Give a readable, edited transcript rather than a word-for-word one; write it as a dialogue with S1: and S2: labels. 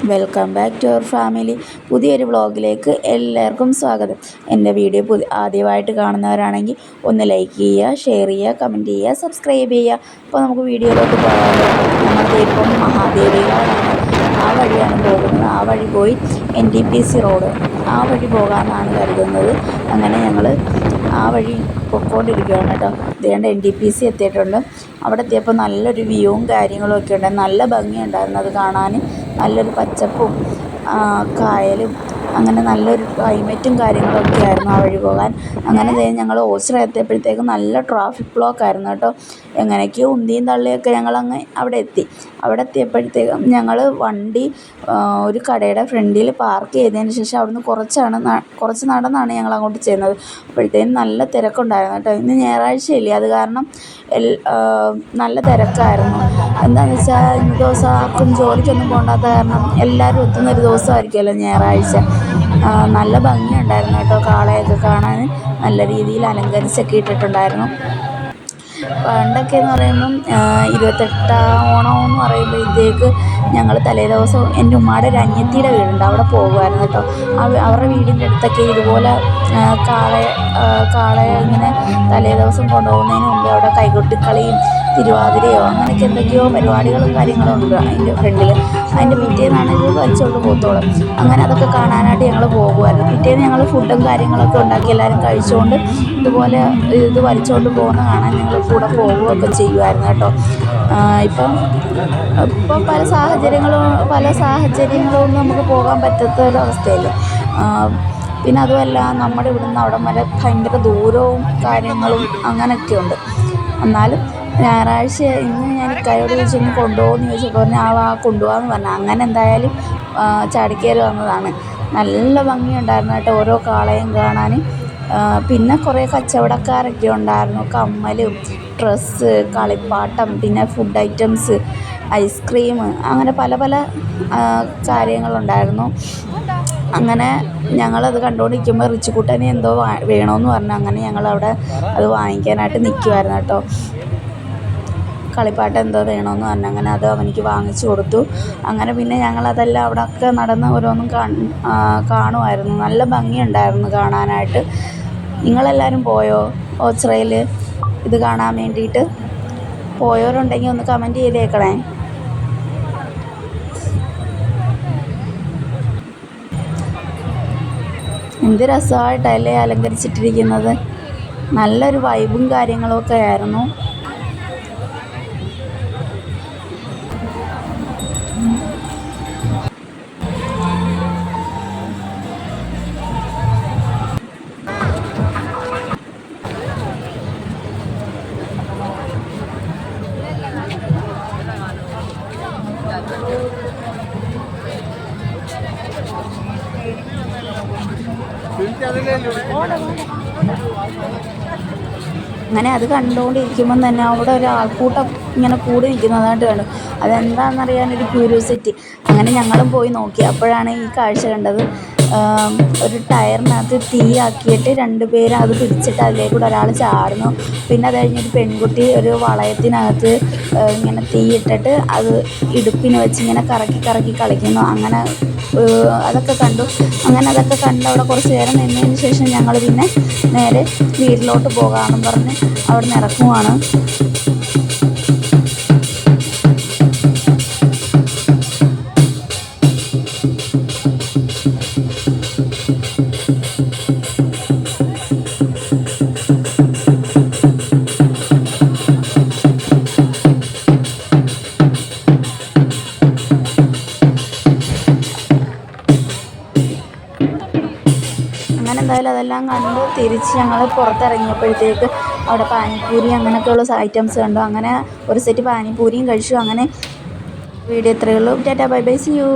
S1: Welcome back to our family. പുതിയൊരു വ്ളോഗിലേക്ക് എല്ലാവർക്കും സ്വാഗതം. എൻ്റെ വീഡിയോ ആദ്യമായിട്ട് കാണുന്നവരാണെങ്കിൽ ഒന്ന് ലൈക്ക് ചെയ്യുക, ഷെയർ ചെയ്യുക, കമൻറ്റ് ചെയ്യുക, സബ്സ്ക്രൈബ് ചെയ്യുക. അപ്പോൾ നമുക്ക് വീഡിയോയിലോട്ട് പോകാമല്ലോ. നമ്മളിപ്പം മഹാദേവികളാണ്, ആ വഴിയാണ് പോകുന്നത്. ആ വഴി പോയി NTPC റോഡ് ആ വഴി പോകാമെന്നാണ് കരുതുന്നത്. അങ്ങനെ ഞങ്ങൾ ആ വഴി പൊയ്ക്കൊണ്ടിരിക്കുകയാണ് കേട്ടോ. ഇതേണ്ട NTPC എത്തിയിട്ടുണ്ട്. അവിടെ എത്തിയപ്പോൾ നല്ലൊരു വ്യൂവും കാര്യങ്ങളും ഒക്കെ ഉണ്ട്. നല്ല ഭംഗിയുണ്ടായിരുന്നു അത് കാണാൻ. നല്ലൊരു പച്ചപ്പും കായലും അങ്ങനെ നല്ലൊരു ക്ലൈമറ്റും കാര്യങ്ങളൊക്കെ ആയിരുന്നു ആ വഴി പോകാൻ. അങ്ങനെ ഞങ്ങൾ ഓച്ചിറ എത്തിയപ്പോഴത്തേക്കും നല്ല ട്രാഫിക് ബ്ലോക്ക് ആയിരുന്നു കേട്ടോ. എങ്ങനെയൊക്കെയോ ഉന്തിയും തള്ളിയൊക്കെ ഞങ്ങളങ്ങ് അവിടെ എത്തി. അവിടെ എത്തിയപ്പോഴത്തേക്കും ഞങ്ങൾ വണ്ടി ഒരു കടയുടെ ഫ്രണ്ടിൽ പാർക്ക് ചെയ്തതിന് ശേഷം അവിടുന്ന് കുറച്ച് നടന്നാണ് ഞങ്ങൾ അങ്ങോട്ട് ചെന്നത്. അപ്പോഴത്തേക്കും നല്ല തിരക്കുണ്ടായിരുന്നു കേട്ടോ. ഇന്ന് ഞായറാഴ്ചയല്ലേ, അത് കാരണം നല്ല തിരക്കായിരുന്നു. എന്താണെന്ന് വെച്ചാൽ ഇന്ന് ദിവസം ആർക്കും ജോലിക്കൊന്നും പോകാത്ത കാരണം എല്ലാവരും എത്തുന്നൊരു ദിവസമായിരിക്കുമല്ലോ ഞായറാഴ്ച. നല്ല ഭംഗിയുണ്ടായിരുന്നു കേട്ടോ. കാളയൊക്കെ കാണാൻ നല്ല രീതിയിൽ അലങ്കരിച്ചൊക്കെ ഇട്ടിട്ടുണ്ടായിരുന്നു. പണ്ടൊക്കെ എന്ന് പറയുമ്പം 28 ഓണം എന്ന് പറയുമ്പോഴത്തേക്ക് ഞങ്ങൾ തലേദിവസം എൻ്റെ ഉമ്മയുടെ ഒരു അനിയത്തിയുടെ വീടുണ്ട്, അവിടെ പോകുമായിരുന്നു കേട്ടോ. അവരുടെ വീടിൻ്റെ അടുത്തൊക്കെ ഇതുപോലെ കാളയെ ഇങ്ങനെ തലേദിവസം കൊണ്ടുപോകുന്നതിന് മുമ്പേ അവിടെ കൈകൊട്ടിക്കളിയും തിരുവാതിരയോ അങ്ങനെയൊക്കെ എന്തൊക്കെയോ പരിപാടികളും കാര്യങ്ങളും ഉണ്ട് അതിൻ്റെ ഫ്രണ്ടിൽ. അതിൻ്റെ പിറ്റേന്നാണ് ഇത് വലിച്ചുകൊണ്ട് പോകത്തുള്ളൂ. അങ്ങനെ അതൊക്കെ കാണാനായിട്ട് ഞങ്ങൾ പോകുമായിരുന്നു. പിറ്റേന്ന് ഞങ്ങൾ ഫുഡും കാര്യങ്ങളൊക്കെ ഉണ്ടാക്കി എല്ലാവരും കഴിച്ചുകൊണ്ട് ഇതുപോലെ ഇത് വലിച്ചുകൊണ്ട് പോകുന്ന കാണാൻ ഞങ്ങൾ കൂടെ പോവുകയൊക്കെ ചെയ്യുമായിരുന്നു കേട്ടോ. ഇപ്പം പല സാഹചര്യങ്ങളൊന്നും നമുക്ക് പോകാൻ പറ്റാത്ത ഒരവസ്ഥയല്ലേ. പിന്നെ അതുമല്ല, നമ്മുടെ ഇവിടുന്ന് അവിടം വരെ ഭയങ്കര ദൂരവും കാര്യങ്ങളും അങ്ങനെയൊക്കെ ഉണ്ട്. എന്നാലും ഞായറാഴ്ച ഇന്ന് ഞാൻ ഇക്കായോട് ചോദിച്ചൊന്ന് കൊണ്ടുപോകുമെന്ന് ചോദിച്ചപ്പോൾ കൊണ്ടുപോകാമെന്ന് പറഞ്ഞു. അങ്ങനെ എന്തായാലും ചാടിക്കയറി വന്നതാണ്. നല്ല ഭംഗിയുണ്ടായിരുന്നു കേട്ടോ ഓരോ കാളയും കാണാൻ. പിന്നെ കുറേ കച്ചവടക്കാരൊക്കെ ഉണ്ടായിരുന്നു. കമ്മലും ഡ്രസ്സ്, കളിപ്പാട്ടം, പിന്നെ ഫുഡ് ഐറ്റംസ്, ഐസ്ക്രീം, അങ്ങനെ പല പല കാര്യങ്ങളുണ്ടായിരുന്നു. അങ്ങനെ ഞങ്ങളത് കണ്ടുകൊണ്ടിരിക്കുമ്പോൾ റിച്ചുകുട്ടനെ എന്തോ വേണമെന്ന് പറഞ്ഞു. അങ്ങനെ ഞങ്ങളവിടെ അത് വാങ്ങിക്കാനായിട്ട് നിൽക്കുമായിരുന്നു കേട്ടോ. കളിപ്പാട്ടം എന്തോ വേണമെന്ന് പറഞ്ഞു. അങ്ങനെ അത് അവനിക്ക് വാങ്ങിച്ചു കൊടുത്തു. അങ്ങനെ പിന്നെ ഞങ്ങളതെല്ലാം അവിടെ ഒക്കെ നടന്ന് ഓരോന്നും കാണുമായിരുന്നു. നല്ല ഭംഗിയുണ്ടായിരുന്നു കാണാനായിട്ട്. നിങ്ങളെല്ലാവരും പോയോ ഓച്ചിറയിൽ ഇത് കാണാൻ വേണ്ടിയിട്ട്? പോയവരുണ്ടെങ്കിൽ ഒന്ന് കമൻറ്റ് ചെയ്തേക്കണേ. എന്ത് രസമായിട്ടല്ലേ അലങ്കരിച്ചിട്ടിരിക്കുന്നത്. നല്ലൊരു വൈബും കാര്യങ്ങളൊക്കെ ആയിരുന്നു. അങ്ങനെ അത് കണ്ടുകൊണ്ടിരിക്കുമ്പം തന്നെ അവിടെ ഒരു ആൾക്കൂട്ടം ഇങ്ങനെ കൂടി നിൽക്കുന്നതായിട്ട് കണ്ടു. അതെന്താണെന്നറിയാനൊരു ക്യൂരിയോസിറ്റി. അങ്ങനെ ഞങ്ങളും പോയി നോക്കി. അപ്പോഴാണ് ഈ കാഴ്ച കണ്ടത്. ഒരു ടയറിനകത്ത് തീയാക്കിയിട്ട് 2 പേര് അത് പിടിച്ചിട്ട് അതിലേക്കൂടെ ഒരാൾ ചാടുന്നു. പിന്നെ അത് കഴിഞ്ഞൊരു പെൺകുട്ടി ഒരു വളയത്തിനകത്ത് ഇങ്ങനെ തീയിട്ടിട്ട് അത് ഇടുപ്പിന് വെച്ച് ഇങ്ങനെ കറക്കി കറക്കി കളിക്കുന്നു. അങ്ങനെ അതൊക്കെ കണ്ടു. അങ്ങനെ അതൊക്കെ കണ്ട് അവിടെ കുറച്ച് നേരം നിന്നതിന് ശേഷം ഞങ്ങൾ പിന്നെ നേരെ വീട്ടിലോട്ട് പോകാമെന്നും പറഞ്ഞ് അവിടെ നിന്ന് ഇറങ്ങുവാണ്. അങ്ങനെ എന്തായാലും അതെല്ലാം കണ്ട് തിരിച്ച് ഞങ്ങൾ പുറത്തിറങ്ങിയപ്പോഴത്തേക്ക് അവിടെ പാനിപ്പൂരി അങ്ങനെയൊക്കെയുള്ള ഐറ്റംസ് കണ്ടു. അങ്ങനെ ഒരു സെറ്റ് പാനിപ്പൂരിയും കഴിച്ചു. അങ്ങനെ വീഡിയോ ഇത്രയേ ഉള്ളൂ. Tata, bye bye, see U.